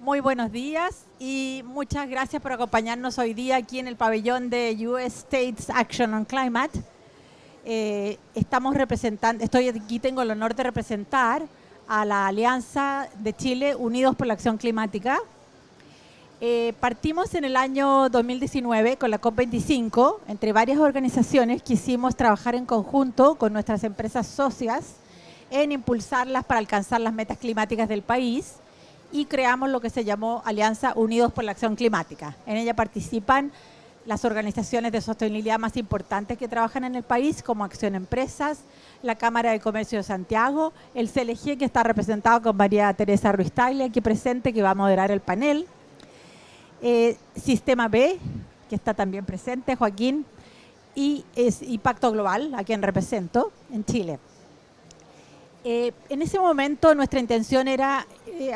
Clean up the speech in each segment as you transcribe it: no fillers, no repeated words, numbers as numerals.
Muy buenos días y muchas gracias por acompañarnos hoy día aquí en el pabellón de US States Action on Climate. Estamos representando, tengo el honor de representar a la Alianza de Chile Unidos por la Acción Climática. Partimos en el año 2019 con la COP25. Entre varias organizaciones quisimos trabajar en conjunto con nuestras empresas socias en impulsarlas para alcanzar las metas climáticas del país y creamos lo que se llamó Alianza Unidos por la Acción Climática. En ella participan las organizaciones de sostenibilidad más importantes que trabajan en el país, como Acción Empresas, la Cámara de Comercio de Santiago, el CLG, que está representado con María Teresa Ruiz Tagle, aquí presente, que va a moderar el panel, Sistema B, que está también presente, Joaquín, y Pacto Global, a quien represento, en Chile. En ese momento nuestra intención era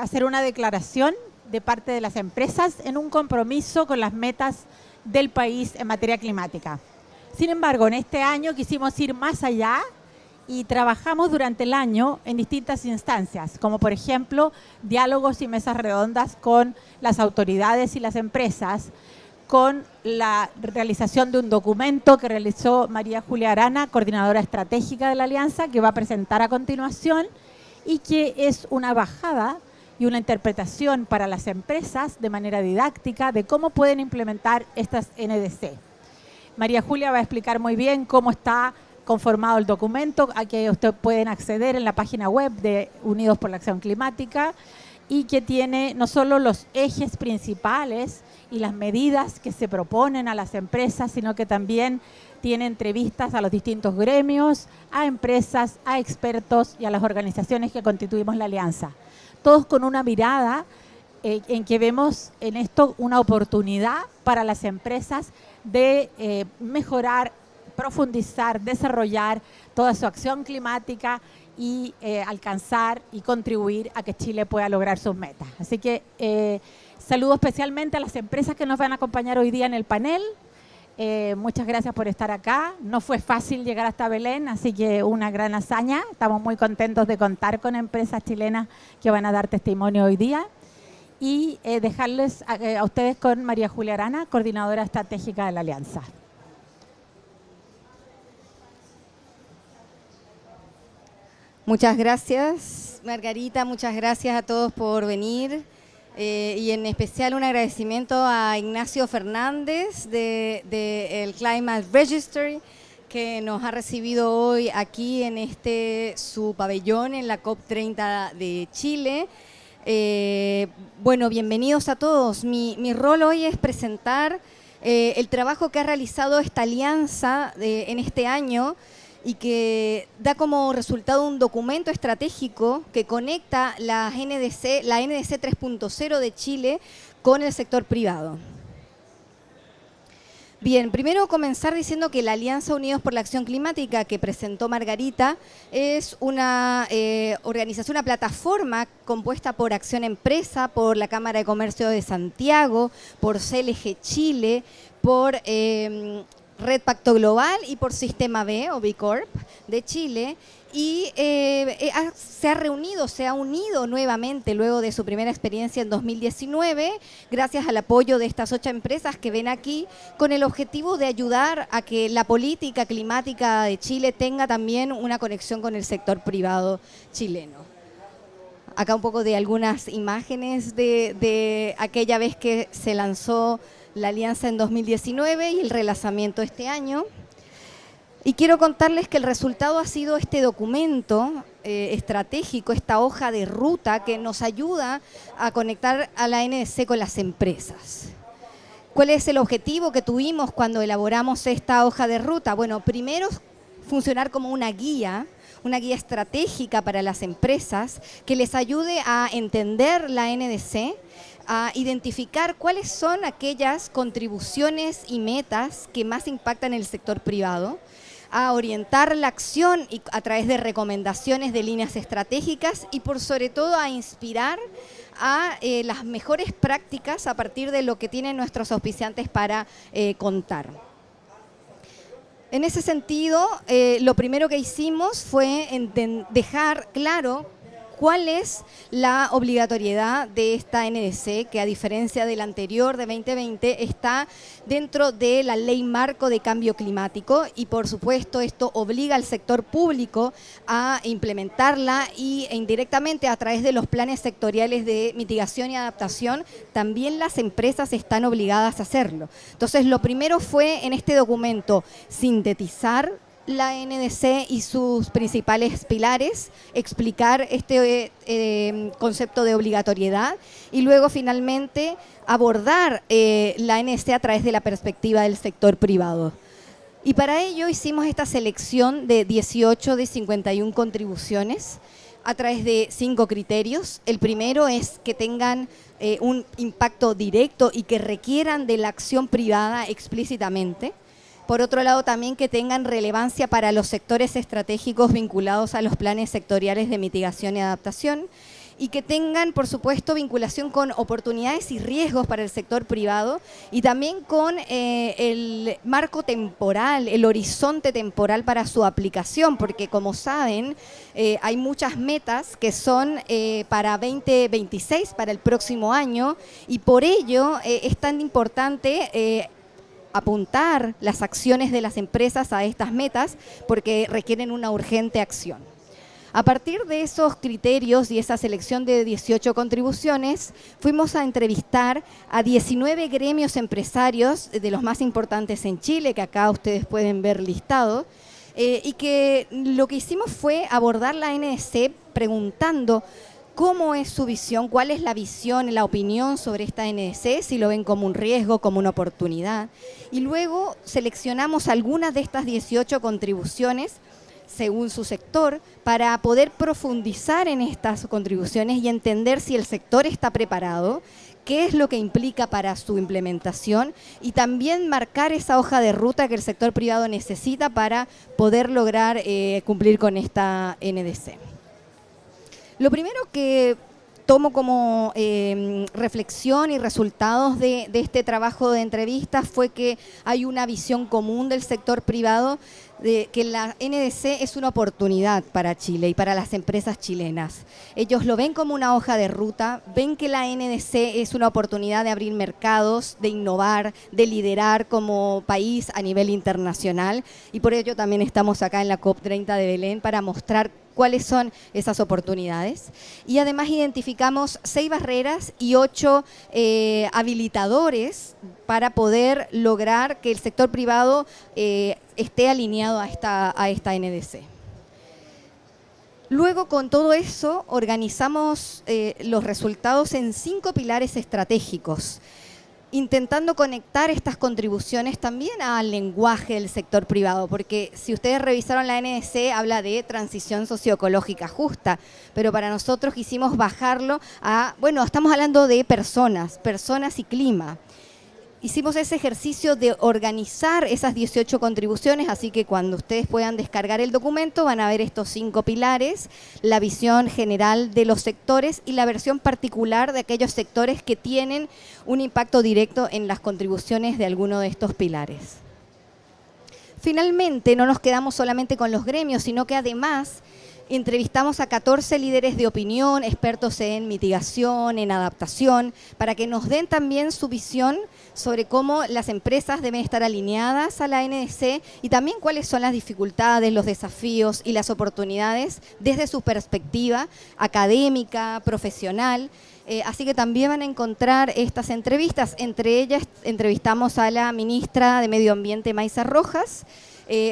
hacer una declaración de parte de las empresas en un compromiso con las metas del país en materia climática. Sin embargo, en este año quisimos ir más allá y trabajamos durante el año en distintas instancias, como por ejemplo diálogos y mesas redondas con las autoridades y las empresas, con la realización de un documento que realizó María Julia Arana, coordinadora estratégica de la Alianza, que va a presentar a continuación y que es una bajada y una interpretación para las empresas de manera didáctica de cómo pueden implementar estas NDC. María Julia va a explicar muy bien cómo está conformado el documento, a que ustedes pueden acceder en la página web de Unidos por la Acción Climática, y que tiene no solo los ejes principales y las medidas que se proponen a las empresas, sino que también tiene entrevistas a los distintos gremios, a empresas, a expertos y a las organizaciones que constituimos la alianza. Todos con una mirada en que vemos en esto una oportunidad para las empresas de mejorar, profundizar, desarrollar toda su acción climática y alcanzar y contribuir a que Chile pueda lograr sus metas. Así que saludo especialmente a las empresas que nos van a acompañar hoy día en el panel. Muchas gracias por estar acá. No fue fácil llegar hasta Belén, así que una gran hazaña. Estamos muy contentos de contar con empresas chilenas que van a dar testimonio hoy día. Y dejarles a ustedes con María Julia Arana, coordinadora estratégica de la Alianza. Muchas gracias, Margarita, muchas gracias a todos por venir y en especial un agradecimiento a Ignacio Fernández del Climate Registry, que nos ha recibido hoy aquí en su pabellón en la COP30 de Chile. Bueno, bienvenidos a todos. Mi rol hoy es presentar el trabajo que ha realizado esta alianza en este año, y que da como resultado un documento estratégico que conecta la NDC 3.0 de Chile con el sector privado. Bien, primero comenzar diciendo que la Alianza Unidos por la Acción Climática que presentó Margarita es una organización, una plataforma compuesta por Acción Empresa, por la Cámara de Comercio de Santiago, por CLG Chile, por Red Pacto Global y por Sistema B o B Corp de Chile, y se ha unido nuevamente luego de su primera experiencia en 2019, gracias al apoyo de estas 8 empresas que ven aquí, con el objetivo de ayudar a que la política climática de Chile tenga también una conexión con el sector privado chileno. Acá un poco de algunas imágenes de aquella vez que se lanzó la alianza en 2019 y el relanzamiento este año. Y quiero contarles que el resultado ha sido este documento estratégico, esta hoja de ruta que nos ayuda a conectar a la NDC con las empresas. ¿Cuál es el objetivo que tuvimos cuando elaboramos esta hoja de ruta? Bueno, primero funcionar como una guía estratégica para las empresas que les ayude a entender la NDC, a identificar cuáles son aquellas contribuciones y metas que más impactan en el sector privado, a orientar la acción a través de recomendaciones de líneas estratégicas y por sobre todo a inspirar a las mejores prácticas a partir de lo que tienen nuestros auspiciantes para contar. En ese sentido, lo primero que hicimos fue dejar claro ¿Cuál es la obligatoriedad de esta NDC, que a diferencia del anterior de 2020 está dentro de la Ley Marco de Cambio Climático? Y por supuesto esto obliga al sector público a implementarla e indirectamente a través de los planes sectoriales de mitigación y adaptación, también las empresas están obligadas a hacerlo. Entonces lo primero fue en este documento sintetizar la NDC y sus principales pilares, explicar este concepto de obligatoriedad y luego finalmente abordar la NDC a través de la perspectiva del sector privado. Y para ello hicimos esta selección de 18 de 51 contribuciones a través de 5 criterios. El primero es que tengan un impacto directo y que requieran de la acción privada explícitamente. Por otro lado, también que tengan relevancia para los sectores estratégicos vinculados a los planes sectoriales de mitigación y adaptación y que tengan, por supuesto, vinculación con oportunidades y riesgos para el sector privado y también con el marco temporal, el horizonte temporal para su aplicación, porque como saben, hay muchas metas que son para 2026, para el próximo año, y por ello es tan importante apuntar las acciones de las empresas a estas metas porque requieren una urgente acción. A partir de esos criterios y esa selección de 18 contribuciones, fuimos a entrevistar a 19 gremios empresarios de los más importantes en Chile, que acá ustedes pueden ver listado, y que lo que hicimos fue abordar la NDC preguntando ¿cómo es su visión? ¿Cuál es la visión, la opinión sobre esta NDC? Si lo ven como un riesgo, como una oportunidad. Y luego seleccionamos algunas de estas 18 contribuciones según su sector para poder profundizar en estas contribuciones y entender si el sector está preparado, qué es lo que implica para su implementación y también marcar esa hoja de ruta que el sector privado necesita para poder lograr cumplir con esta NDC. Lo primero que tomo como reflexión y resultados de este trabajo de entrevistas fue que hay una visión común del sector privado de que la NDC es una oportunidad para Chile y para las empresas chilenas. Ellos lo ven como una hoja de ruta, ven que la NDC es una oportunidad de abrir mercados, de innovar, de liderar como país a nivel internacional y por ello también estamos acá en la COP30 de Belén para mostrar cuáles son esas oportunidades. Y además identificamos 6 barreras y 8 habilitadores para poder lograr que el sector privado esté alineado a esta NDC. Luego, con todo eso, organizamos los resultados en 5 pilares estratégicos, intentando conectar estas contribuciones también al lenguaje del sector privado, porque si ustedes revisaron la NDC, habla de transición socioecológica justa, pero para nosotros quisimos bajarlo a, bueno, estamos hablando de personas y clima. Hicimos ese ejercicio de organizar esas 18 contribuciones, así que cuando ustedes puedan descargar el documento van a ver estos 5 pilares, la visión general de los sectores y la versión particular de aquellos sectores que tienen un impacto directo en las contribuciones de alguno de estos pilares. Finalmente, no nos quedamos solamente con los gremios, sino que además entrevistamos a 14 líderes de opinión, expertos en mitigación, en adaptación, para que nos den también su visión sobre cómo las empresas deben estar alineadas a la NDC y también cuáles son las dificultades, los desafíos y las oportunidades desde su perspectiva académica, profesional. Así que también van a encontrar estas entrevistas. Entre ellas entrevistamos a la ministra de Medio Ambiente, Maysa Rojas,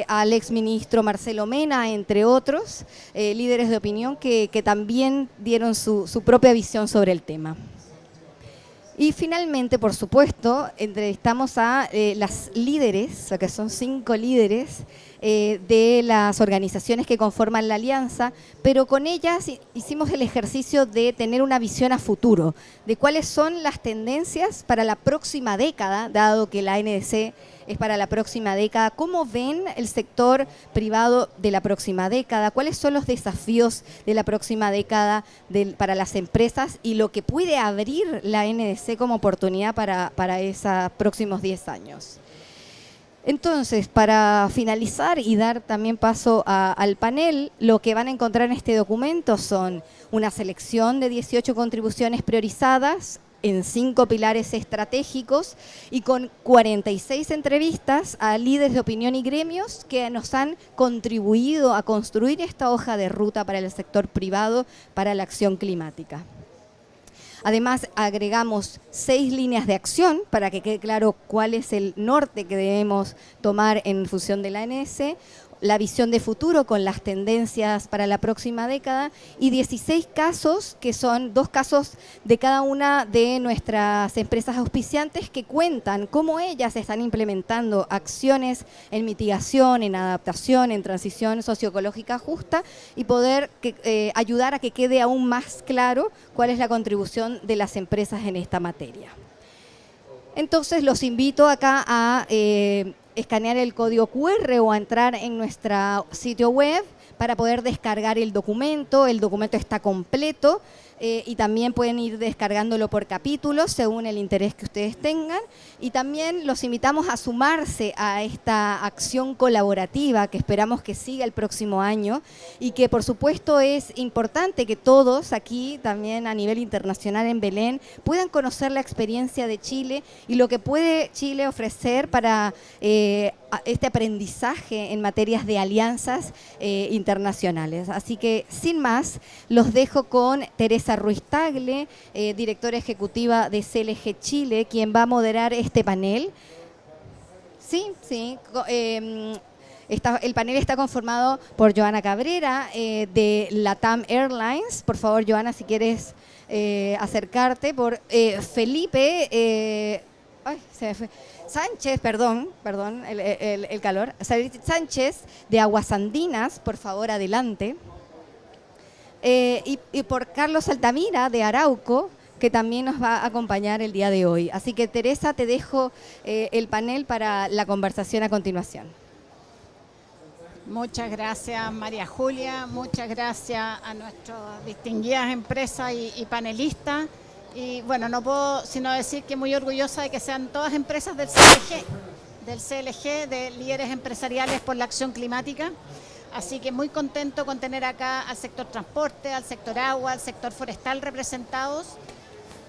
al exministro Marcelo Mena, entre otros líderes de opinión que también dieron su propia visión sobre el tema. Y finalmente, por supuesto, entrevistamos a las líderes, que son 5 líderes de las organizaciones que conforman la alianza, pero con ellas hicimos el ejercicio de tener una visión a futuro, de cuáles son las tendencias para la próxima década, dado que la NDC es para la próxima década. ¿Cómo ven el sector privado de la próxima década? ¿Cuáles son los desafíos de la próxima década para las empresas y lo que puede abrir la NDC como oportunidad para esos próximos 10 años? Entonces, para finalizar y dar también paso al panel, lo que van a encontrar en este documento son una selección de 18 contribuciones priorizadas en 5 pilares estratégicos y con 46 entrevistas a líderes de opinión y gremios que nos han contribuido a construir esta hoja de ruta para el sector privado para la acción climática. Además, agregamos 6 líneas de acción para que quede claro cuál es el norte que debemos tomar en función de la ANS, la visión de futuro con las tendencias para la próxima década y 16 casos, que son 2 casos de cada una de nuestras empresas auspiciantes que cuentan cómo ellas están implementando acciones en mitigación, en adaptación, en transición socioecológica justa y poder ayudar a que quede aún más claro cuál es la contribución de las empresas en esta materia. Entonces los invito acá a escanear el código QR o a entrar en nuestro sitio web para poder descargar el documento. El documento está completo y también pueden ir descargándolo por capítulos según el interés que ustedes tengan. Y también los invitamos a sumarse a esta acción colaborativa que esperamos que siga el próximo año y que por supuesto es importante que todos aquí también a nivel internacional en Belén puedan conocer la experiencia de Chile y lo que puede Chile ofrecer para este aprendizaje en materias de alianzas internacionales. Así que sin más, los dejo con Teresa Ruiz Tagle, directora ejecutiva de CLG Chile, quien va a moderar este panel. Sí. El panel está conformado por Joana Cabrera de LATAM Airlines. Por favor, Joana, si quieres acercarte. Por Felipe se me fue. Sánchez, perdón, el calor. Sánchez de Aguas Andinas, por favor, adelante. Y por Carlos Altamira de Arauco, que también nos va a acompañar el día de hoy. Así que, Teresa, te dejo el panel para la conversación a continuación. Muchas gracias, María Julia. Muchas gracias a nuestras distinguidas empresas y panelistas. Y bueno, no puedo sino decir que muy orgullosa de que sean todas empresas del CLG, de líderes empresariales por la acción climática. Así que muy contento con tener acá al sector transporte, al sector agua, al sector forestal representados,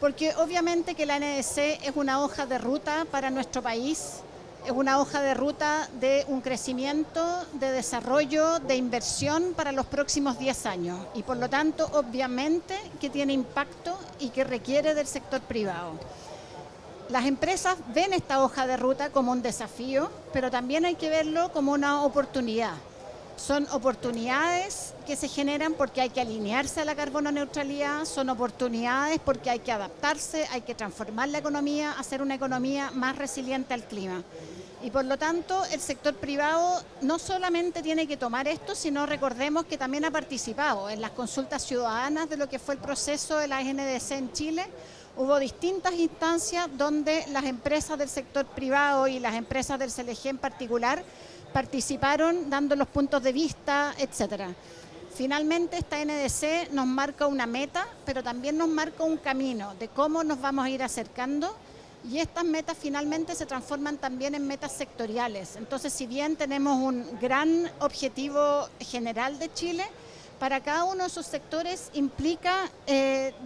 porque obviamente que la NDC es una hoja de ruta para nuestro país, es una hoja de ruta de un crecimiento, de desarrollo, de inversión para los próximos 10 años y por lo tanto obviamente que tiene impacto y que requiere del sector privado. Las empresas ven esta hoja de ruta como un desafío, pero también hay que verlo como una oportunidad. Son oportunidades que se generan porque hay que alinearse a la carbono neutralidad, son oportunidades porque hay que adaptarse, hay que transformar la economía, hacer una economía más resiliente al clima. Y por lo tanto, el sector privado no solamente tiene que tomar esto, sino recordemos que también ha participado en las consultas ciudadanas de lo que fue el proceso de la NDC en Chile. Hubo distintas instancias donde las empresas del sector privado y las empresas del CLG en particular participaron dando los puntos de vista, etcétera. Finalmente esta NDC nos marca una meta, pero también nos marca un camino de cómo nos vamos a ir acercando y estas metas finalmente se transforman también en metas sectoriales. Entonces, si bien tenemos un gran objetivo general de Chile, para cada uno de esos sectores implica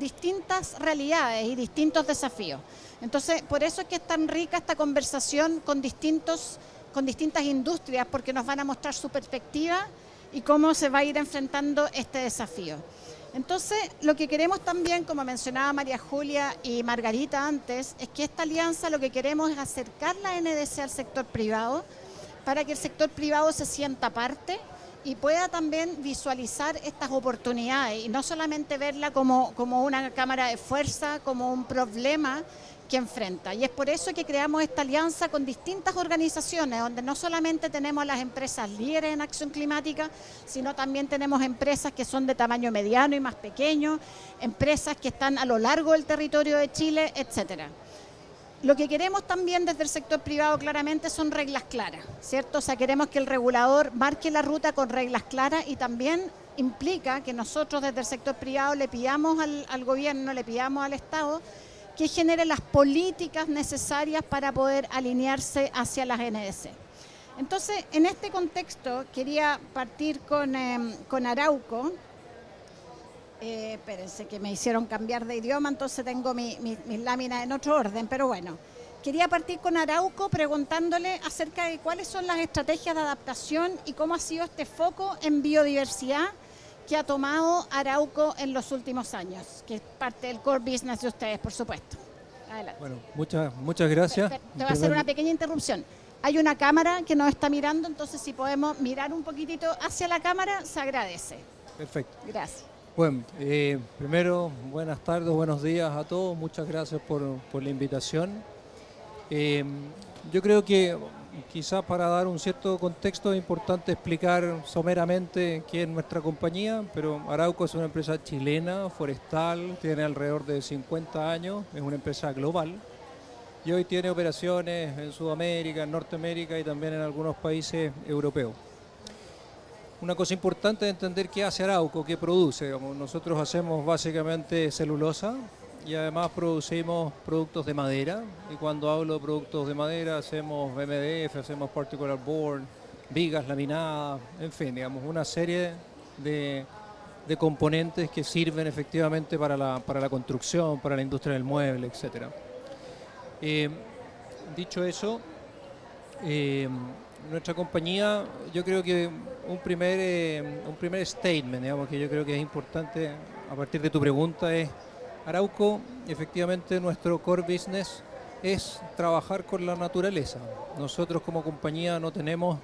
distintas realidades y distintos desafíos. Entonces, por eso es que es tan rica esta conversación con distintas industrias, porque nos van a mostrar su perspectiva y cómo se va a ir enfrentando este desafío. Entonces, lo que queremos también, como mencionaba María Julia y Margarita antes, es que esta alianza lo que queremos es acercar la NDC al sector privado para que el sector privado se sienta parte y pueda también visualizar estas oportunidades y no solamente verla como una cámara de fuerza, como un problema que enfrenta. Y es por eso que creamos esta alianza con distintas organizaciones, donde no solamente tenemos a las empresas líderes en acción climática, sino también tenemos empresas que son de tamaño mediano y más pequeño, empresas que están a lo largo del territorio de Chile, etcétera. Lo que queremos también desde el sector privado claramente son reglas claras, ¿cierto? O sea, queremos que el regulador marque la ruta con reglas claras y también implica que nosotros desde el sector privado le pidamos al gobierno, le pidamos al Estado que genere las políticas necesarias para poder alinearse hacia las NDC. Entonces, en este contexto, quería partir con Arauco. Espérense que me hicieron cambiar de idioma, entonces tengo mis láminas en otro orden, pero bueno. Quería partir con Arauco preguntándole acerca de cuáles son las estrategias de adaptación y cómo ha sido este foco en biodiversidad que ha tomado Arauco en los últimos años, que es parte del core business de ustedes, por supuesto. Adelante. Bueno, muchas gracias. Te voy a hacer una pequeña interrupción. Hay una cámara que nos está mirando, entonces si podemos mirar un poquitito hacia la cámara, se agradece. Perfecto. Gracias. Bueno, primero, buenas tardes, buenos días a todos. Muchas gracias por la invitación. Yo creo que quizás para dar un cierto contexto es importante explicar someramente qué es nuestra compañía, pero Arauco es una empresa chilena, forestal, tiene alrededor de 50 años, es una empresa global y hoy tiene operaciones en Sudamérica, en Norteamérica y también en algunos países europeos. Una cosa importante es entender qué hace Arauco, qué produce. Nosotros hacemos básicamente celulosa y además producimos productos de madera. Y cuando hablo de productos de madera hacemos MDF, hacemos particular board, vigas laminadas, en fin, digamos, una serie de componentes que sirven efectivamente para la construcción, para la industria del mueble, etc. Dicho eso, nuestra compañía, yo creo que un primer statement, digamos, que yo creo que es importante a partir de tu pregunta es, Arauco, efectivamente nuestro core business es trabajar con la naturaleza. Nosotros como compañía no tenemos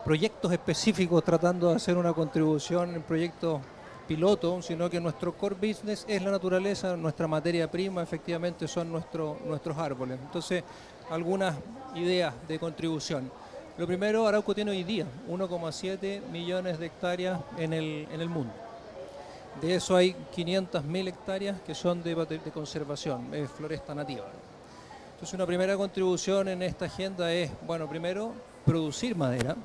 proyectos específicos tratando de hacer una contribución en proyectos piloto, sino que nuestro core business es la naturaleza, nuestra materia prima efectivamente son nuestros árboles. Entonces, algunas ideas de contribución. Lo primero, Arauco tiene hoy día 1,7 millones de hectáreas en el mundo. De eso hay 500.000 hectáreas que son de conservación, es floresta nativa. Entonces una primera contribución en esta agenda es, bueno, primero, producir madera,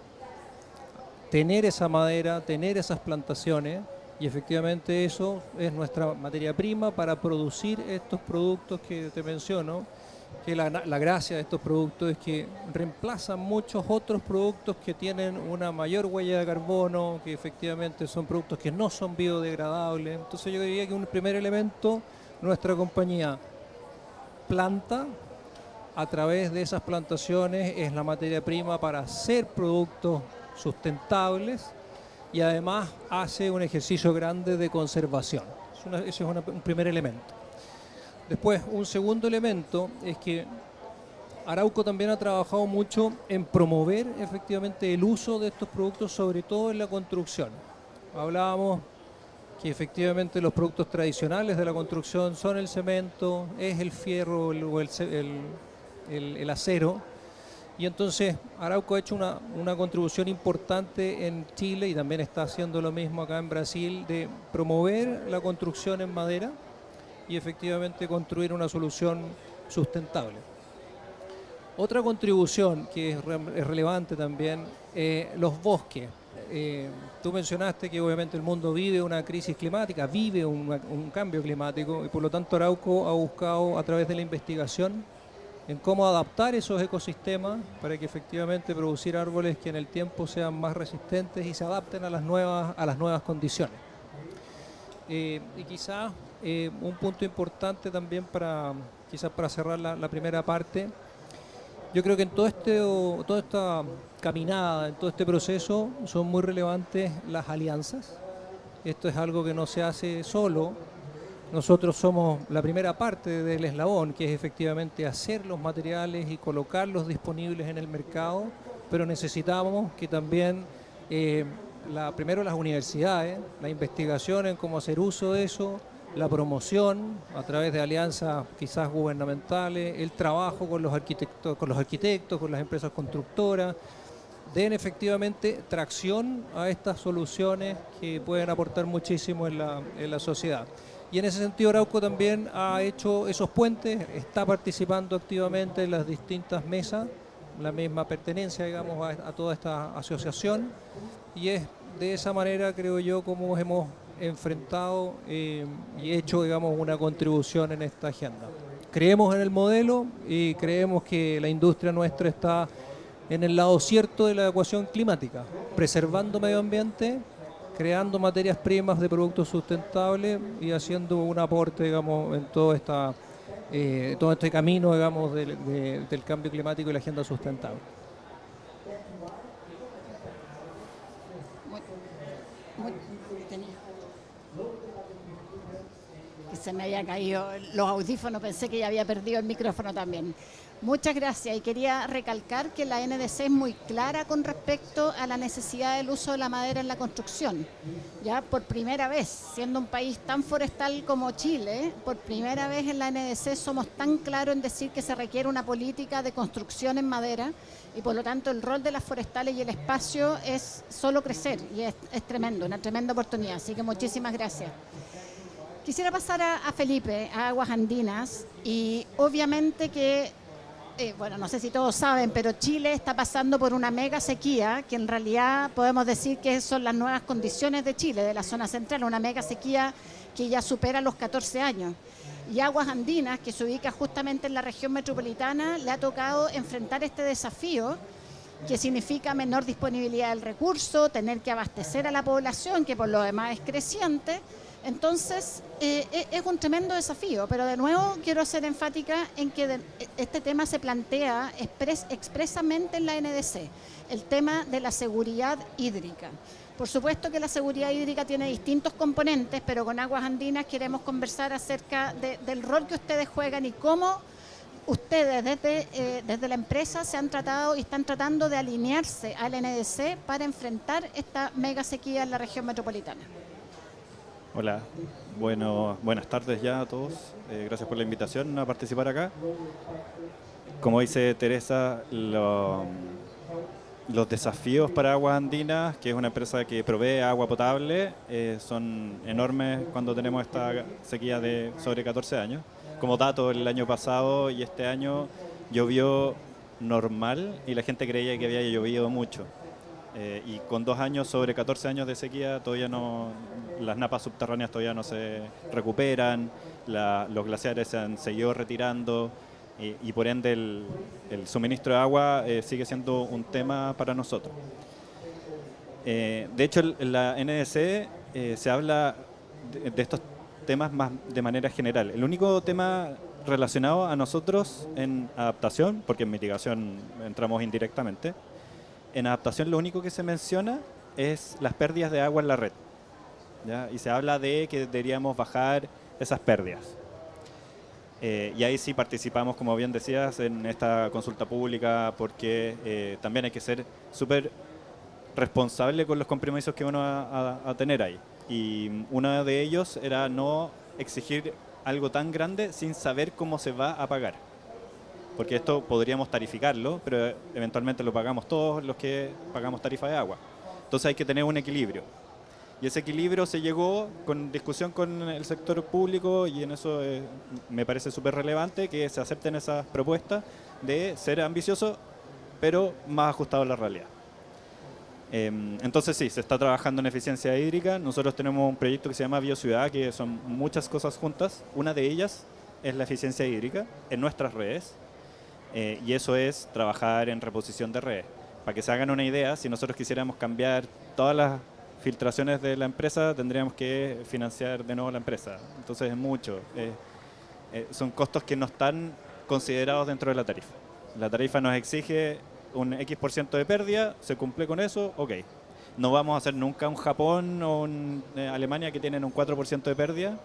tener esa madera, tener esas plantaciones y efectivamente eso es nuestra materia prima para producir estos productos que te menciono, que la gracia de estos productos es que reemplazan muchos otros productos que tienen una mayor huella de carbono, que efectivamente son productos que no son biodegradables. Entonces yo diría que un primer elemento, nuestra compañía planta, a través de esas plantaciones es la materia prima para hacer productos sustentables y además hace un ejercicio grande de conservación. Ese es un primer elemento. Después, un segundo elemento es que Arauco también ha trabajado mucho en promover efectivamente el uso de estos productos, sobre todo en la construcción. Hablábamos que efectivamente los productos tradicionales de la construcción son el cemento, es el fierro o el acero. Y entonces Arauco ha hecho una contribución importante en Chile y también está haciendo lo mismo acá en Brasil de promover la construcción en madera y efectivamente construir una solución sustentable. Otra contribución que es relevante también, los bosques. Tú mencionaste que obviamente el mundo vive una crisis climática, vive un cambio climático y por lo tanto Arauco ha buscado a través de la investigación en cómo adaptar esos ecosistemas para que efectivamente producir árboles que en el tiempo sean más resistentes y se adapten a las nuevas condiciones. Y quizás un punto importante también para cerrar la primera parte, yo creo que en toda esta caminada, en todo este proceso son muy relevantes las alianzas. Esto es algo que no se hace solo. Nosotros somos la primera parte del eslabón, que es efectivamente hacer los materiales y colocarlos disponibles en el mercado, pero necesitamos que también primero las universidades, la investigación en cómo hacer uso de eso, la promoción a través de alianzas quizás gubernamentales, el trabajo con los arquitectos, con las empresas constructoras, den efectivamente tracción a estas soluciones que pueden aportar muchísimo en la sociedad. Y en ese sentido Arauco también ha hecho esos puentes, está participando activamente en las distintas mesas, la misma pertenencia, digamos, a toda esta asociación, y es de esa manera, creo yo, como hemos enfrentado y hecho, digamos, una contribución en esta agenda. Creemos en el modelo y creemos que la industria nuestra está en el lado cierto de la ecuación climática, preservando medio ambiente, creando materias primas de productos sustentables y haciendo un aporte, digamos, en todo este camino, digamos, del cambio climático y la agenda sustentable. Que se me había caído los audífonos, pensé que ya había perdido el micrófono también. Muchas gracias, y quería recalcar que la NDC es muy clara con respecto a la necesidad del uso de la madera en la construcción. Ya por primera vez, siendo un país tan forestal como Chile, por primera vez en la NDC somos tan claros en decir que se requiere una política de construcción en madera, y por lo tanto el rol de las forestales y el espacio es solo crecer, y es tremendo, una tremenda oportunidad. Así que muchísimas gracias. Quisiera pasar a Felipe, a Aguas Andinas, y obviamente que bueno, no sé si todos saben, pero Chile está pasando por una mega sequía, que en realidad podemos decir que son las nuevas condiciones de Chile, de la zona central, una mega sequía que ya supera los 14 años. Y Aguas Andinas, que se ubica justamente en la región metropolitana, le ha tocado enfrentar este desafío, que significa menor disponibilidad del recurso, tener que abastecer a la población, que por lo demás es creciente. Entonces, es un tremendo desafío, pero de nuevo quiero ser enfática en que este tema se plantea expresamente en la NDC, el tema de la seguridad hídrica. Por supuesto que la seguridad hídrica tiene distintos componentes, pero con Aguas Andinas queremos conversar acerca del rol que ustedes juegan y cómo ustedes desde la empresa se han tratado y están tratando de alinearse al NDC para enfrentar esta mega sequía en la región metropolitana. Hola, buenas tardes ya a todos. Gracias por la invitación a participar acá. Como dice Teresa, los desafíos para Aguas Andinas, que es una empresa que provee agua potable, son enormes cuando tenemos esta sequía de sobre 14 años. Como dato, el año pasado y este año llovió normal y la gente creía que había llovido mucho. Y con 2 años, sobre 14 años de sequía, todavía no, las napas subterráneas todavía no se recuperan, los glaciares se han seguido retirando y por ende el suministro de agua sigue siendo un tema para nosotros. De hecho, en la NDC se habla de estos temas más de manera general. El único tema relacionado a nosotros en adaptación, porque en mitigación entramos indirectamente, en adaptación lo único que se menciona es las pérdidas de agua en la red, ¿ya? Y se habla de que deberíamos bajar esas pérdidas. Y ahí sí participamos, como bien decías, en esta consulta pública, porque también hay que ser súper responsable con los compromisos que uno va a tener ahí. Y uno de ellos era no exigir algo tan grande sin saber cómo se va a pagar. Porque esto podríamos tarificarlo, pero eventualmente lo pagamos todos los que pagamos tarifa de agua. Entonces hay que tener un equilibrio. Y ese equilibrio se llegó con discusión con el sector público y en eso me parece súper relevante que se acepten esas propuestas de ser ambicioso, pero más ajustado a la realidad. Entonces sí, se está trabajando en eficiencia hídrica. Nosotros tenemos un proyecto que se llama Biociudad, que son muchas cosas juntas. Una de ellas es la eficiencia hídrica en nuestras redes. Y eso es trabajar en reposición de redes. Para que se hagan una idea, si nosotros quisiéramos cambiar todas las filtraciones de la empresa, tendríamos que financiar de nuevo la empresa. Entonces es mucho. Son costos que no están considerados dentro de la tarifa. La tarifa nos exige un X% de pérdida, se cumple con eso, ok. No vamos a hacer nunca un Japón o un Alemania que tienen un 4% de pérdida.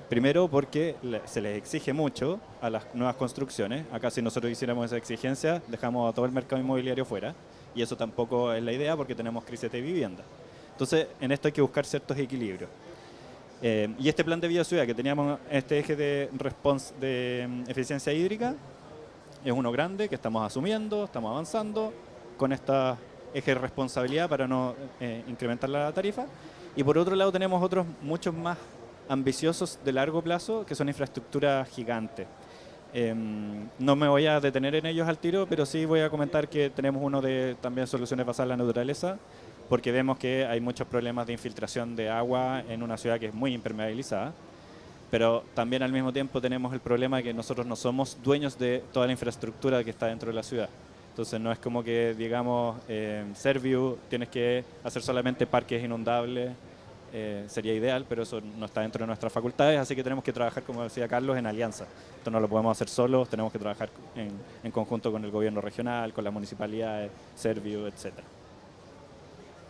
Primero porque se les exige mucho a las nuevas construcciones. Acá si nosotros hiciéramos esa exigencia, dejamos a todo el mercado inmobiliario fuera. Y eso tampoco es la idea porque tenemos crisis de vivienda. Entonces, en esto hay que buscar ciertos equilibrios. Y este plan de Biociudad que teníamos, este eje de eficiencia hídrica, es uno grande que estamos asumiendo, estamos avanzando con este eje de responsabilidad para no incrementar la tarifa. Y por otro lado tenemos otros muchos más ambiciosos de largo plazo, que son infraestructuras gigantes. No me voy a detener en ellos al tiro, pero sí voy a comentar que tenemos uno de también soluciones basadas en la naturaleza, porque vemos que hay muchos problemas de infiltración de agua en una ciudad que es muy impermeabilizada, pero también al mismo tiempo tenemos el problema de que nosotros no somos dueños de toda la infraestructura que está dentro de la ciudad. Entonces no es como que, digamos, Serviu tienes que hacer solamente parques inundables, sería ideal, pero eso no está dentro de nuestras facultades, así que tenemos que trabajar, como decía Carlos, en alianza. Esto no lo podemos hacer solos, tenemos que trabajar en conjunto con el gobierno regional, con las municipalidades, Serviu, etcétera.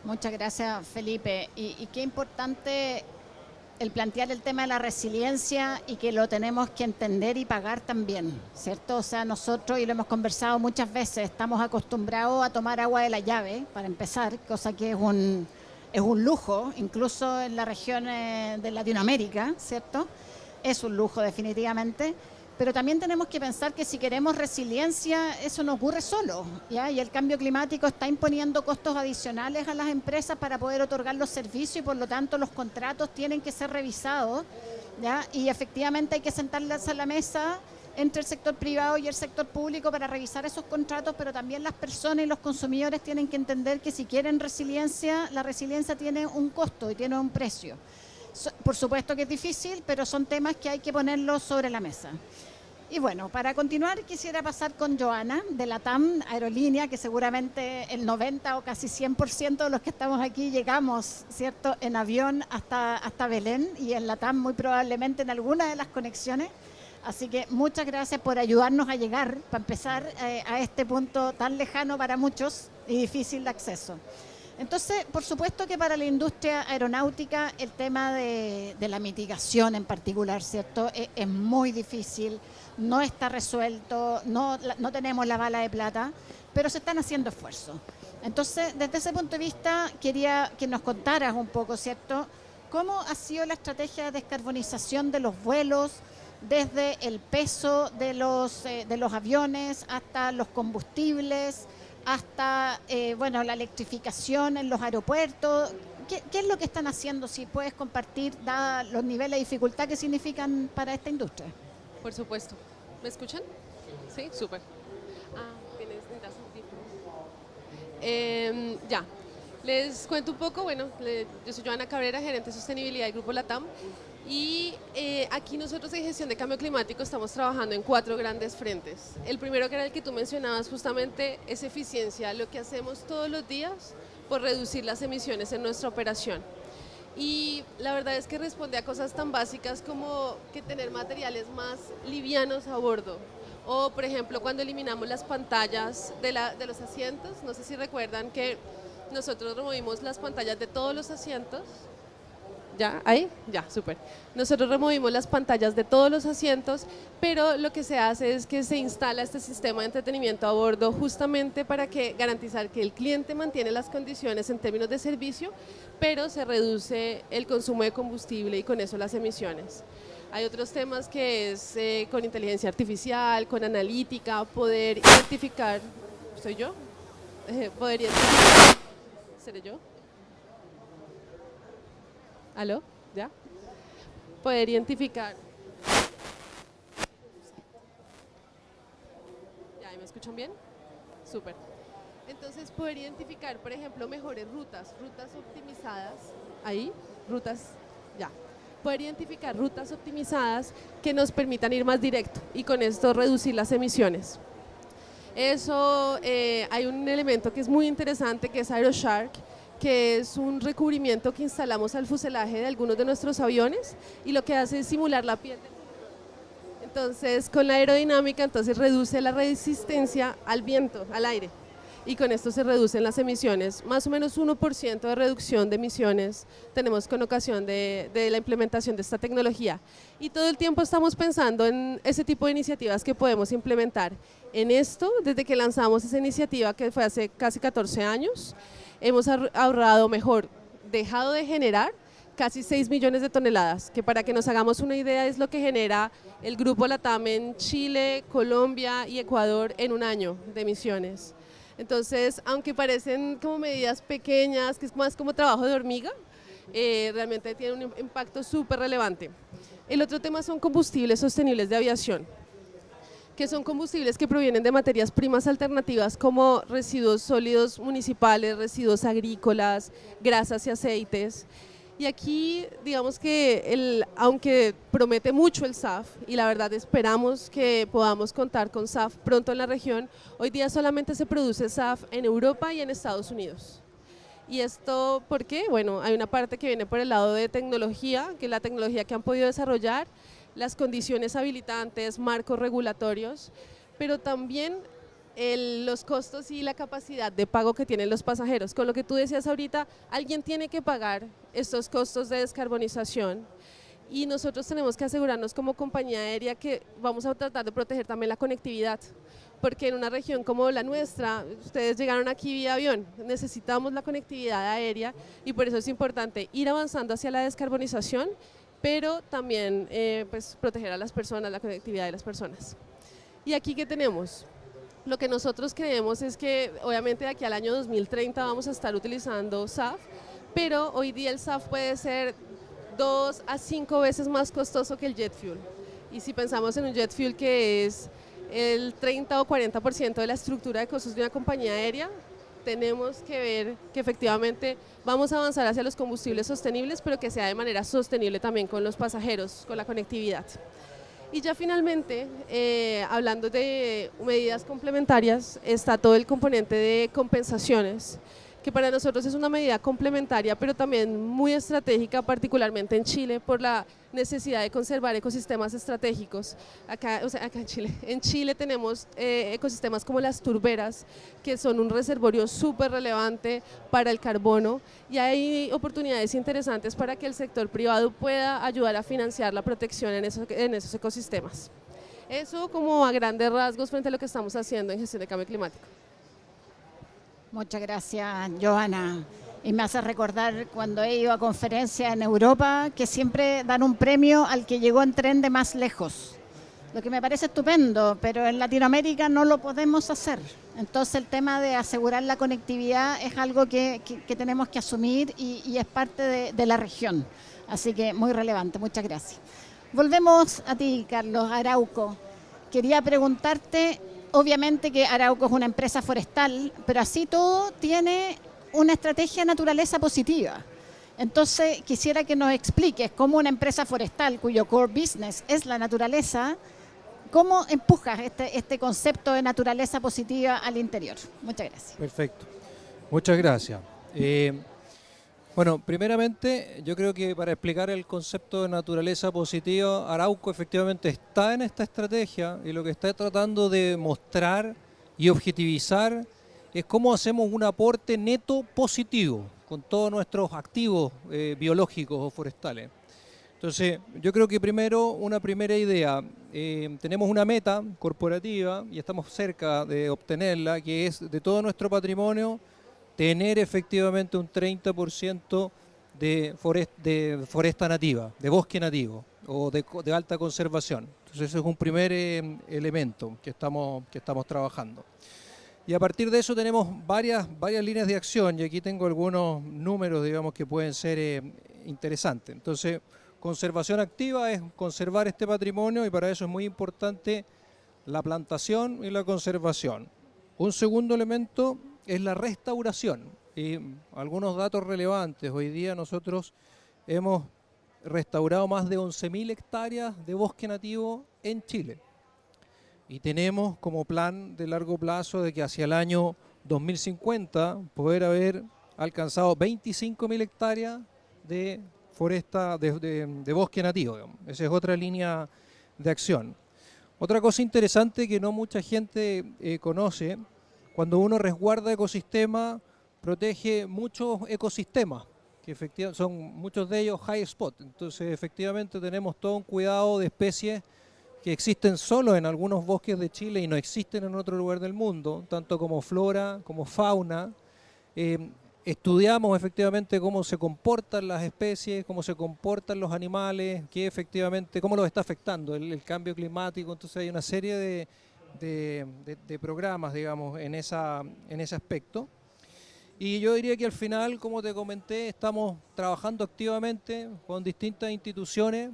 Muchas gracias, Felipe. Y qué importante el plantear el tema de la resiliencia y que lo tenemos que entender y pagar también, ¿cierto? O sea, nosotros, y lo hemos conversado muchas veces, estamos acostumbrados a tomar agua de la llave, para empezar, cosa que es un lujo, incluso en las regiones de Latinoamérica, ¿cierto? Es un lujo definitivamente, pero también tenemos que pensar que si queremos resiliencia, eso no ocurre solo, ¿ya? Y el cambio climático está imponiendo costos adicionales a las empresas para poder otorgar los servicios y por lo tanto los contratos tienen que ser revisados, ¿ya? Y efectivamente hay que sentarlas a la mesa entre el sector privado y el sector público para revisar esos contratos, pero también las personas y los consumidores tienen que entender que si quieren resiliencia, la resiliencia tiene un costo y tiene un precio. Por supuesto que es difícil, pero son temas que hay que ponerlos sobre la mesa. Y bueno, para continuar quisiera pasar con Joana de LATAM Aerolínea, que seguramente el 90 o casi 100% de los que estamos aquí llegamos, ¿cierto?, en avión hasta Belén, y en LATAM muy probablemente en alguna de las conexiones. Así que muchas gracias por ayudarnos a llegar, para empezar, a este punto tan lejano para muchos y difícil de acceso. Entonces, por supuesto que para la industria aeronáutica el tema de la mitigación en particular, ¿cierto?, es muy difícil, no está resuelto, no tenemos la bala de plata, pero se están haciendo esfuerzos. Entonces, desde ese punto de vista, quería que nos contaras un poco, ¿cierto?, cómo ha sido la estrategia de descarbonización de los vuelos, desde el peso de los aviones hasta los combustibles, hasta bueno, la electrificación en los aeropuertos. ¿Qué es lo que están haciendo? Si puedes compartir, dada los niveles de dificultad que significan para esta industria. Por supuesto. ¿Me escuchan? Sí, súper. Necesitas audífonos. Ya. Les cuento un poco. Bueno, yo soy Joana Cabrera, gerente de sostenibilidad del Grupo LATAM. Y aquí nosotros en gestión de cambio climático estamos trabajando en 4 grandes frentes. El primero, que era el que tú mencionabas, justamente es eficiencia, lo que hacemos todos los días por reducir las emisiones en nuestra operación. Y la verdad es que responde a cosas tan básicas como que tener materiales más livianos a bordo. O, por ejemplo, cuando eliminamos las pantallas de los asientos, no sé si recuerdan que nosotros removimos las pantallas de todos los asientos. ¿Ya? ¿Ahí? Ya, súper. Nosotros removimos las pantallas de todos los asientos, pero lo que se hace es que se instala este sistema de entretenimiento a bordo justamente para garantizar que el cliente mantiene las condiciones en términos de servicio, pero se reduce el consumo de combustible y con eso las emisiones. Hay otros temas que es con inteligencia artificial, con analítica, poder identificar... ¿Soy yo? Poder identificar... ¿Seré yo? ¿Aló? ¿Ya? Poder identificar. ¿Ya? ¿Me escuchan bien? Súper. Entonces, poder identificar, por ejemplo, mejores rutas optimizadas. Ahí, rutas, ya. Poder identificar rutas optimizadas que nos permitan ir más directo y con esto reducir las emisiones. Eso, hay un elemento que es muy interesante, que es AeroShark, que es un recubrimiento que instalamos al fuselaje de algunos de nuestros aviones y lo que hace es simular la piel del tiburón. Entonces, con la aerodinámica, entonces reduce la resistencia al viento, al aire, y con esto se reducen las emisiones. Más o menos 1% de reducción de emisiones tenemos con ocasión de la implementación de esta tecnología. Y todo el tiempo estamos pensando en ese tipo de iniciativas que podemos implementar. En esto, desde que lanzamos esa iniciativa, que fue hace casi 14 años, hemos ahorrado, dejado de generar casi 6 millones de toneladas, que para que nos hagamos una idea es lo que genera el Grupo LATAM en Chile, Colombia y Ecuador en un año de emisiones. Entonces, aunque parecen como medidas pequeñas, que es más como trabajo de hormiga, realmente tiene un impacto súper relevante. El otro tema son combustibles sostenibles de aviación, que son combustibles que provienen de materias primas alternativas como residuos sólidos municipales, residuos agrícolas, grasas y aceites. Y aquí, digamos que aunque promete mucho el SAF, y la verdad esperamos que podamos contar con SAF pronto en la región, hoy día solamente se produce SAF en Europa y en Estados Unidos. ¿Y esto por qué? Bueno, hay una parte que viene por el lado de tecnología, que es la tecnología que han podido desarrollar, las condiciones habilitantes, marcos regulatorios, pero también los costos y la capacidad de pago que tienen los pasajeros. Con lo que tú decías ahorita, alguien tiene que pagar estos costos de descarbonización y nosotros tenemos que asegurarnos como compañía aérea que vamos a tratar de proteger también la conectividad, porque en una región como la nuestra, ustedes llegaron aquí vía avión, necesitamos la conectividad aérea y por eso es importante ir avanzando hacia la descarbonización, pero también pues, proteger a las personas, la conectividad de las personas. ¿Y aquí qué tenemos? Lo que nosotros creemos es que obviamente de aquí al año 2030 vamos a estar utilizando SAF, pero hoy día el SAF puede ser 2 a 5 veces más costoso que el jet fuel. Y si pensamos en un jet fuel que es el 30 o 40% de la estructura de costos de una compañía aérea, tenemos que ver que efectivamente vamos a avanzar hacia los combustibles sostenibles, pero que sea de manera sostenible también con los pasajeros, con la conectividad. Y ya finalmente, hablando de medidas complementarias, está todo el componente de compensaciones, que para nosotros es una medida complementaria, pero también muy estratégica, particularmente en Chile, por la necesidad de conservar ecosistemas estratégicos. Acá en Chile tenemos ecosistemas como las turberas, que son un reservorio súper relevante para el carbono, y hay oportunidades interesantes para que el sector privado pueda ayudar a financiar la protección en esos ecosistemas. Eso como a grandes rasgos frente a lo que estamos haciendo en gestión de cambio climático. Muchas gracias, Joana. Y me hace recordar cuando he ido a conferencias en Europa que siempre dan un premio al que llegó en tren de más lejos. Lo que me parece estupendo, pero en Latinoamérica no lo podemos hacer. Entonces el tema de asegurar la conectividad es algo que tenemos que asumir y es parte de la región. Así que muy relevante, muchas gracias. Volvemos a ti, Carlos Arauco. Quería preguntarte, obviamente que Arauco es una empresa forestal, pero así todo tiene una estrategia de naturaleza positiva. Entonces quisiera que nos expliques cómo una empresa forestal cuyo core business es la naturaleza, cómo empujas este concepto de naturaleza positiva al interior. Muchas gracias. Perfecto, muchas gracias. Bueno, primeramente yo creo que para explicar el concepto de naturaleza positiva, Arauco efectivamente está en esta estrategia y lo que está tratando de mostrar y objetivizar es cómo hacemos un aporte neto positivo con todos nuestros activos biológicos o forestales. Entonces, yo creo que primero, una primera idea, tenemos una meta corporativa y estamos cerca de obtenerla, que es de todo nuestro patrimonio tener efectivamente un 30% de foresta nativa, de bosque nativo o de alta conservación. Entonces, ese es un primer elemento que estamos trabajando. Y a partir de eso tenemos varias líneas de acción y aquí tengo algunos números, digamos, que pueden ser interesantes. Entonces, conservación activa es conservar este patrimonio y para eso es muy importante la plantación y la conservación. Un segundo elemento es la restauración y algunos datos relevantes. Hoy día nosotros hemos restaurado más de 11.000 hectáreas de bosque nativo en Chile. Y tenemos como plan de largo plazo de que hacia el año 2050 poder haber alcanzado 25.000 hectáreas de foresta, de bosque nativo, digamos. Esa es otra línea de acción. Otra cosa interesante que no mucha gente conoce, cuando uno resguarda ecosistemas, protege muchos ecosistemas, que efectivamente son muchos de ellos high spot. Entonces efectivamente tenemos todo un cuidado de especies que existen solo en algunos bosques de Chile y no existen en otro lugar del mundo, tanto como flora, como fauna. Estudiamos efectivamente cómo se comportan las especies, cómo se comportan los animales, cómo los está afectando el cambio climático. Entonces hay una serie de programas, digamos, en ese aspecto. Y yo diría que al final, como te comenté, estamos trabajando activamente con distintas instituciones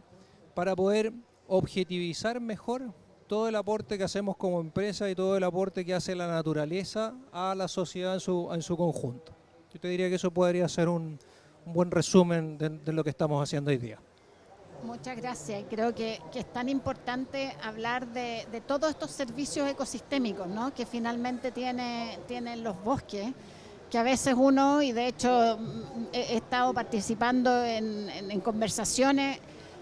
para poder objetivizar mejor todo el aporte que hacemos como empresa y todo el aporte que hace la naturaleza a la sociedad en su conjunto. Yo te diría que eso podría ser un buen resumen de lo que estamos haciendo hoy día. Muchas gracias. Creo que es tan importante hablar de todos estos servicios ecosistémicos, ¿no? Que finalmente tienen los bosques, que a veces uno, y de hecho he estado participando en conversaciones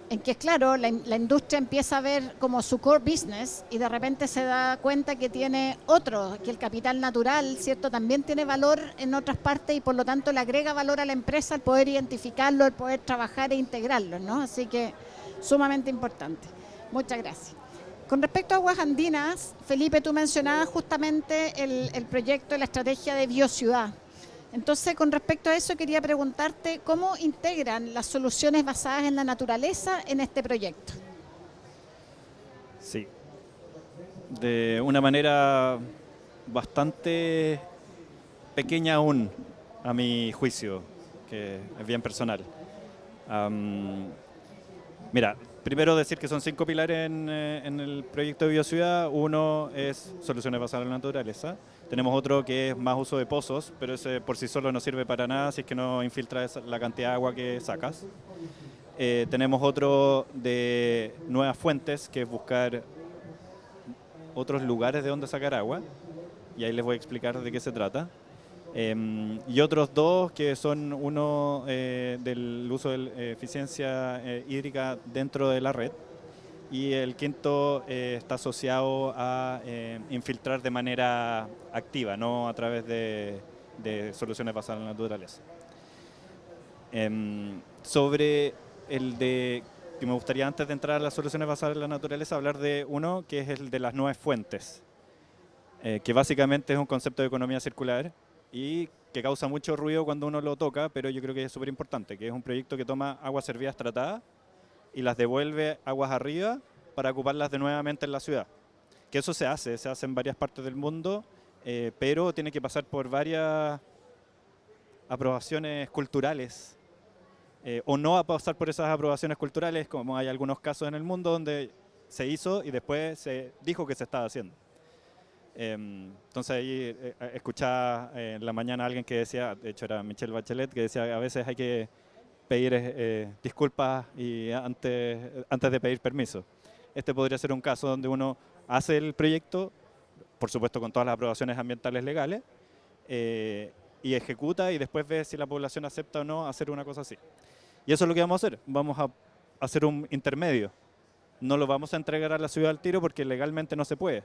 en que, claro, la industria empieza a ver como su core business y de repente se da cuenta que tiene otro, que el capital natural, ¿cierto? También tiene valor en otras partes y por lo tanto le agrega valor a la empresa al poder identificarlo, al poder trabajar e integrarlo, ¿no? Así que sumamente importante. Muchas gracias. Con respecto a Aguas Andinas, Felipe, tú mencionabas justamente el proyecto, la estrategia de biociudad. Entonces, con respecto a eso, quería preguntarte cómo integran las soluciones basadas en la naturaleza en este proyecto. Sí, de una manera bastante pequeña aún, a mi juicio, que es bien personal. Mira, primero decir que son 5 pilares en el proyecto de Biociudad. Uno es soluciones basadas en la naturaleza. Tenemos otro que es más uso de pozos, pero ese por sí solo no sirve para nada si es que no infiltra la cantidad de agua que sacas. Tenemos otro de nuevas fuentes, que es buscar otros lugares de donde sacar agua. Y ahí les voy a explicar de qué se trata. Y otros dos que son uno del uso de eficiencia hídrica dentro de la red, y el quinto está asociado a infiltrar de manera activa, no a través de soluciones basadas en la naturaleza. Sobre el de que me gustaría, antes de entrar a las soluciones basadas en la naturaleza, hablar de uno que es el de las nuevas fuentes, que básicamente es un concepto de economía circular y que causa mucho ruido cuando uno lo toca, pero yo creo que es súper importante, que es un proyecto que toma aguas servidas tratadas y las devuelve aguas arriba para ocuparlas de nuevamente en la ciudad. Que eso se hace en varias partes del mundo, pero tiene que pasar por varias aprobaciones culturales, o no a pasar por esas aprobaciones culturales, como hay algunos casos en el mundo donde se hizo y después se dijo que se estaba haciendo. Entonces ahí escuchaba en la mañana a alguien que decía, de hecho era Michelle Bachelet, que decía que a veces hay que pedir disculpas y antes de pedir permiso. Este podría ser un caso donde uno hace el proyecto, por supuesto con todas las aprobaciones ambientales legales, y ejecuta y después ve si la población acepta o no hacer una cosa así. Y eso es lo que vamos a hacer. Vamos a hacer un intermedio. No lo vamos a entregar a la ciudad al tiro porque legalmente no se puede,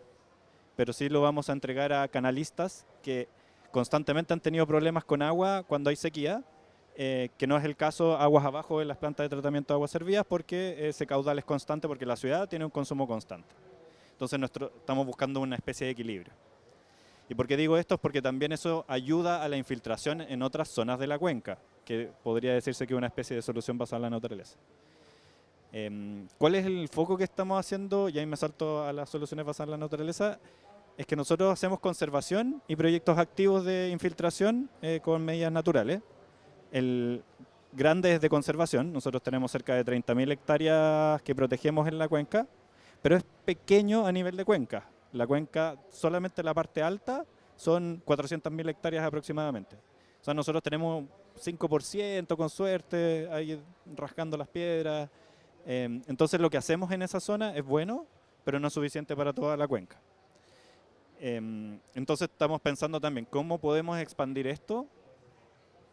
pero sí lo vamos a entregar a canalistas que constantemente han tenido problemas con agua cuando hay sequía, que no es el caso aguas abajo de las plantas de tratamiento de aguas servidas porque ese caudal es constante porque la ciudad tiene un consumo constante. Entonces estamos buscando una especie de equilibrio. ¿Y por qué digo esto? Es porque también eso ayuda a la infiltración en otras zonas de la cuenca, que podría decirse que es una especie de solución basada en la naturaleza. ¿Cuál es el foco que estamos haciendo? Y ahí me salto a las soluciones basadas en la naturaleza. Es que nosotros hacemos conservación y proyectos activos de infiltración con medidas naturales. El grande es de conservación. Nosotros tenemos cerca de 30.000 hectáreas que protegemos en la cuenca, pero es pequeño a nivel de cuenca. La cuenca, solamente la parte alta, son 400.000 hectáreas aproximadamente. O sea, nosotros tenemos 5% con suerte, ahí rascando las piedras. Entonces lo que hacemos en esa zona es bueno, pero no es suficiente para toda la cuenca. Entonces estamos pensando también cómo podemos expandir esto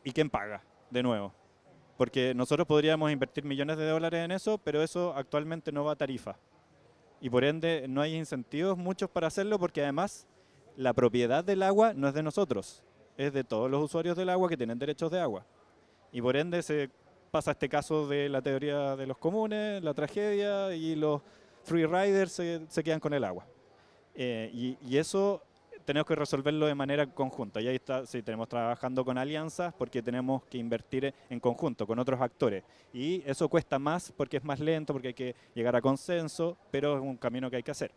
y quién paga, de nuevo. Porque nosotros podríamos invertir millones de dólares en eso, pero eso actualmente no va a tarifa. Y por ende no hay incentivos muchos para hacerlo porque además la propiedad del agua no es de nosotros, es de todos los usuarios del agua que tienen derechos de agua. Y por ende se pasa este caso de la teoría de los comunes, la tragedia, y los free riders se quedan con el agua. Y eso tenemos que resolverlo de manera conjunta. Y ahí está, sí, tenemos trabajando con alianzas porque tenemos que invertir en conjunto con otros actores. Y eso cuesta más porque es más lento, porque hay que llegar a consenso, pero es un camino que hay que hacer.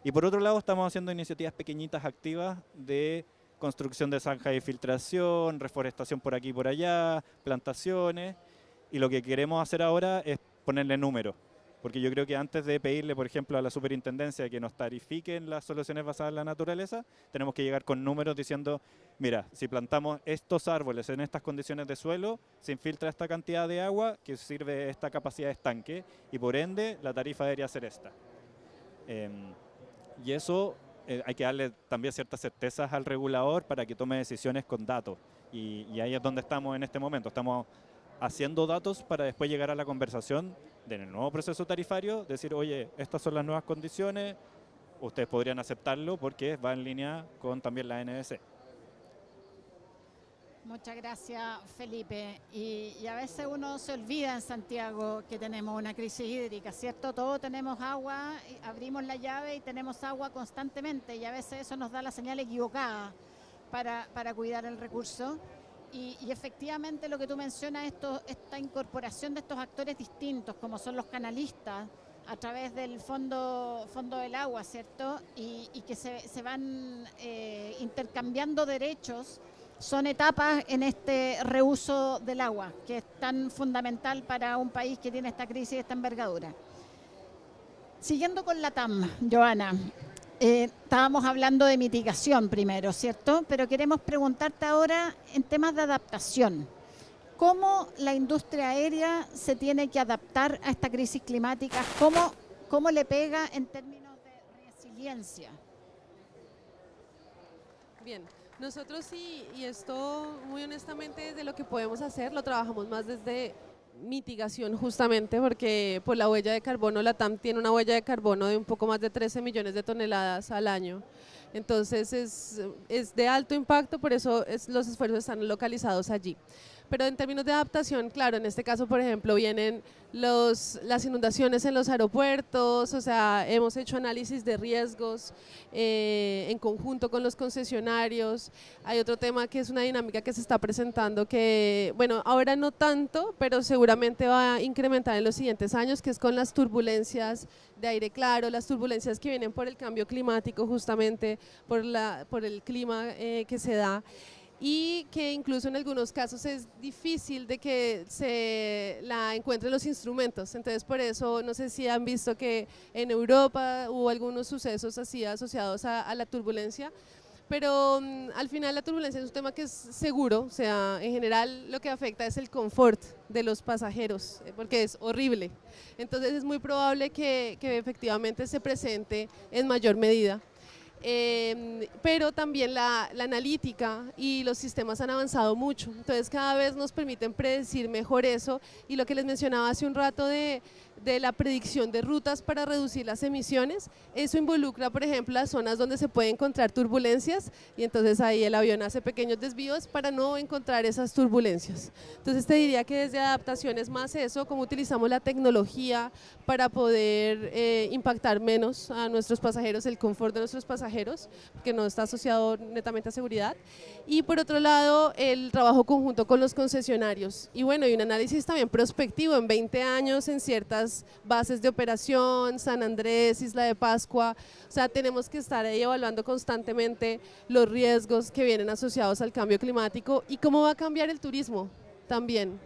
Y por otro lado estamos haciendo iniciativas pequeñitas activas de construcción de zanjas de filtración, reforestación por aquí y por allá, plantaciones. Y lo que queremos hacer ahora es ponerle número. porque yo creo que antes de pedirle, por ejemplo, a la superintendencia que nos tarifiquen las soluciones basadas en la naturaleza, tenemos que llegar con números diciendo, mira, si plantamos estos árboles en estas condiciones de suelo, se infiltra esta cantidad de agua que sirve esta capacidad de estanque y por ende la tarifa debería ser esta. Y eso hay que darle también ciertas certezas al regulador para que tome decisiones con datos. Y ahí es donde estamos en este momento. Estamos haciendo datos para después llegar a la conversación del nuevo proceso tarifario, decir, oye, estas son las nuevas condiciones, ustedes podrían aceptarlo porque va en línea con también la NDC. Muchas gracias, Felipe. Y a veces uno se olvida en Santiago que tenemos una crisis hídrica, ¿cierto? Todos tenemos agua, abrimos la llave y tenemos agua constantemente y a veces eso nos da la señal equivocada para cuidar el recurso. Y efectivamente lo que tú mencionas, esta incorporación de estos actores distintos, como son los canalistas, a través del fondo del agua, ¿cierto? Y que se van intercambiando derechos, son etapas en este reuso del agua, que es tan fundamental para un país que tiene esta crisis de esta envergadura. Siguiendo con la TAM, Joana, estábamos hablando de mitigación primero, ¿cierto? Pero queremos preguntarte ahora en temas de adaptación. ¿Cómo la industria aérea se tiene que adaptar a esta crisis climática? ¿Cómo le pega en términos de resiliencia? Bien, nosotros sí, y esto muy honestamente desde lo que podemos hacer, lo trabajamos más desde mitigación justamente porque por la huella de carbono, la TAM tiene una huella de carbono de un poco más de 13 millones de toneladas al año. Entonces es de alto impacto, por eso los esfuerzos están localizados allí. Pero en términos de adaptación, claro, en este caso, por ejemplo, vienen las inundaciones en los aeropuertos, o sea, hemos hecho análisis de riesgos en conjunto con los concesionarios. Hay otro tema que es una dinámica que se está presentando que, bueno, ahora no tanto, pero seguramente va a incrementar en los siguientes años, que es con las turbulencias de aire claro, las turbulencias que vienen por el cambio climático, justamente por el clima que se da. Y que incluso en algunos casos es difícil de que se la encuentren los instrumentos. Entonces por eso no sé si han visto que en Europa hubo algunos sucesos así asociados a la turbulencia, pero al final la turbulencia es un tema que es seguro, o sea, en general lo que afecta es el confort de los pasajeros, porque es horrible. Entonces es muy probable que efectivamente se presente en mayor medida. Pero también la analítica y los sistemas han avanzado mucho, entonces cada vez nos permiten predecir mejor eso, y lo que les mencionaba hace un rato de la predicción de rutas para reducir las emisiones, eso involucra por ejemplo las zonas donde se pueden encontrar turbulencias y entonces ahí el avión hace pequeños desvíos para no encontrar esas turbulencias. Entonces te diría que desde adaptación es más eso, cómo utilizamos la tecnología para poder impactar menos a nuestros pasajeros, el confort de nuestros pasajeros, que no está asociado netamente a seguridad, y por otro lado el trabajo conjunto con los concesionarios y bueno, y un análisis también prospectivo en 20 años en ciertas bases de operación, San Andrés, Isla de Pascua, o sea, tenemos que estar ahí evaluando constantemente los riesgos que vienen asociados al cambio climático y cómo va a cambiar el turismo también.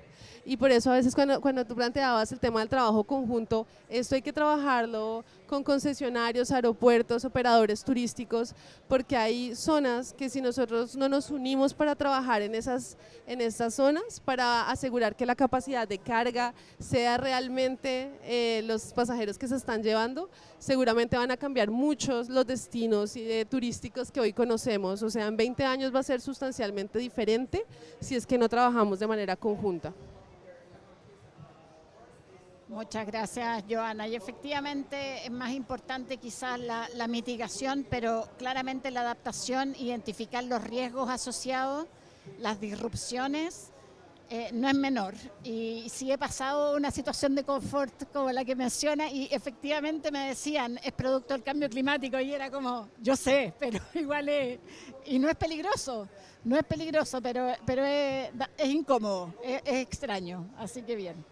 Y por eso a veces cuando tú planteabas el tema del trabajo conjunto, esto hay que trabajarlo con concesionarios, aeropuertos, operadores turísticos, porque hay zonas que si nosotros no nos unimos para trabajar en estas zonas, para asegurar que la capacidad de carga sea realmente los pasajeros que se están llevando, seguramente van a cambiar muchos los destinos turísticos que hoy conocemos, o sea, en 20 años va a ser sustancialmente diferente si es que no trabajamos de manera conjunta. Muchas gracias, Joana. Y efectivamente es más importante quizás la mitigación, pero claramente la adaptación, identificar los riesgos asociados, las disrupciones, no es menor. Y sí he pasado una situación de confort como la que menciona y efectivamente me decían, es producto del cambio climático y era como, yo sé, pero igual es, y no es peligroso, pero es incómodo, es extraño, así que bien.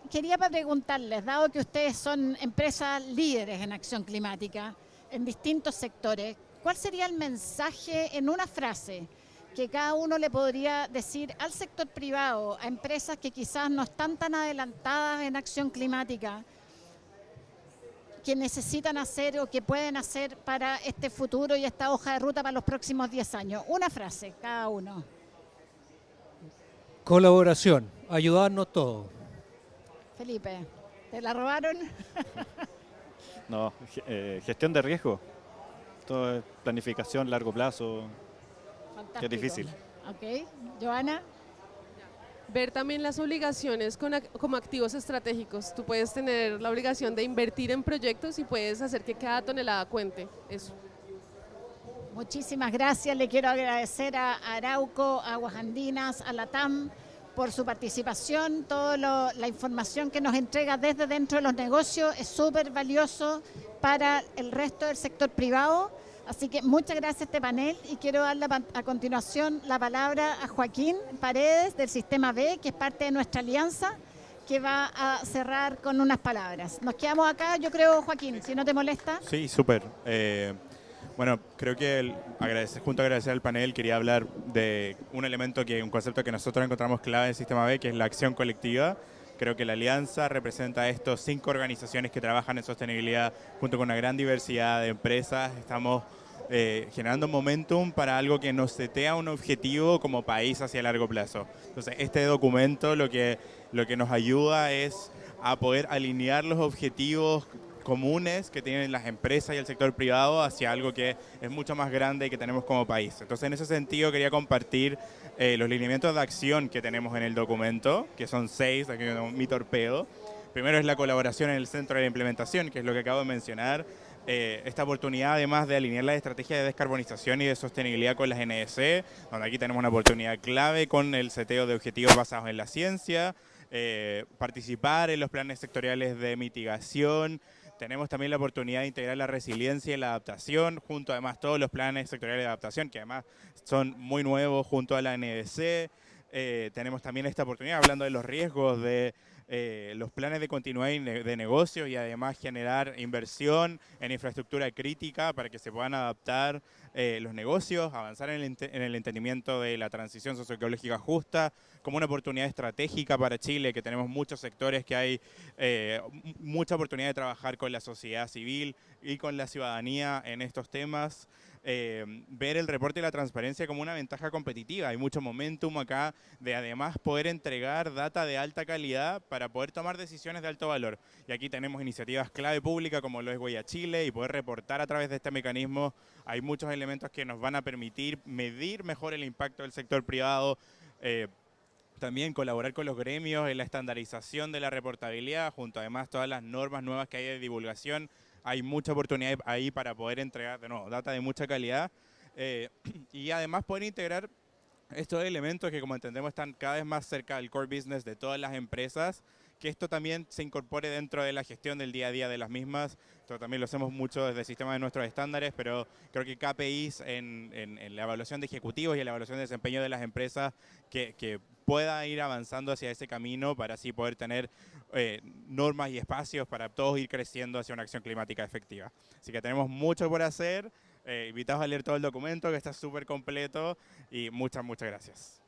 Quería preguntarles, dado que ustedes son empresas líderes en acción climática en distintos sectores, ¿cuál sería el mensaje en una frase que cada uno le podría decir al sector privado, a empresas que quizás no están tan adelantadas en acción climática que necesitan hacer o que pueden hacer para este futuro y esta hoja de ruta para los próximos 10 años. Una frase, cada uno. Colaboración, ayudarnos todos. Felipe, ¿te la robaron? No, gestión de riesgo. Todo es planificación, largo plazo, que es difícil. Ok, Joana. Ver también las obligaciones como activos estratégicos. Tú puedes tener la obligación de invertir en proyectos y puedes hacer que cada tonelada cuente. Eso. Muchísimas gracias. Le quiero agradecer a Arauco, a Aguas Andinas, a la TAM por su participación. Toda la información que nos entrega desde dentro de los negocios es súper valioso para el resto del sector privado. Así que muchas gracias a este panel y quiero darle a continuación la palabra a Joaquín Paredes del Sistema B, que es parte de nuestra alianza, que va a cerrar con unas palabras. Nos quedamos acá, yo creo, Joaquín, si no te molesta. Sí, súper. Bueno, creo que junto a agradecer al panel, quería hablar de un concepto que nosotros encontramos clave en el Sistema B, que es la acción colectiva. Creo que la alianza representa a estos 5 organizaciones que trabajan en sostenibilidad junto con una gran diversidad de empresas. Estamos generando momentum para algo que nos setea un objetivo como país hacia largo plazo. Entonces, este documento lo que nos ayuda es a poder alinear los objetivos comunes que tienen las empresas y el sector privado hacia algo que es mucho más grande y que tenemos como país. Entonces, en ese sentido, quería compartir los lineamientos de acción que tenemos en el documento, que son 6, aquí tengo mi torpedo. Primero es la colaboración en el centro de la implementación, que es lo que acabo de mencionar. Esta oportunidad, además de alinear la estrategia de descarbonización y de sostenibilidad con las NDC, donde aquí tenemos una oportunidad clave con el seteo de objetivos basados en la ciencia, participar en los planes sectoriales de mitigación. Tenemos también la oportunidad de integrar la resiliencia y la adaptación, junto además todos los planes sectoriales de adaptación, que además son muy nuevos junto a la NDC. Tenemos también esta oportunidad, hablando de los riesgos de los planes de continuidad de negocios y además generar inversión en infraestructura crítica para que se puedan adaptar los negocios, avanzar en el entendimiento de la transición socioecológica justa como una oportunidad estratégica para Chile, que tenemos muchos sectores que hay mucha oportunidad de trabajar con la sociedad civil y con la ciudadanía en estos temas. Ver el reporte y la transparencia como una ventaja competitiva. Hay mucho momentum acá de además poder entregar data de alta calidad para poder tomar decisiones de alto valor. Y aquí tenemos iniciativas clave pública como lo es Huella Chile y poder reportar a través de este mecanismo. Hay muchos elementos que nos van a permitir medir mejor el impacto del sector privado. También colaborar con los gremios en la estandarización de la reportabilidad, junto además todas las normas nuevas que hay de divulgación. Hay mucha oportunidad ahí para poder entregar, de nuevo, data de mucha calidad y además poder integrar estos elementos que, como entendemos, están cada vez más cerca del core business de todas las empresas, que esto también se incorpore dentro de la gestión del día a día de las mismas. Esto también lo hacemos mucho desde el sistema de nuestros estándares, pero creo que KPIs en la evaluación de ejecutivos y en la evaluación de desempeño de las empresas que pueda ir avanzando hacia ese camino para así poder tener normas y espacios para todos ir creciendo hacia una acción climática efectiva. Así que tenemos mucho por hacer. Invitados a leer todo el documento, que está súper completo, y muchas gracias.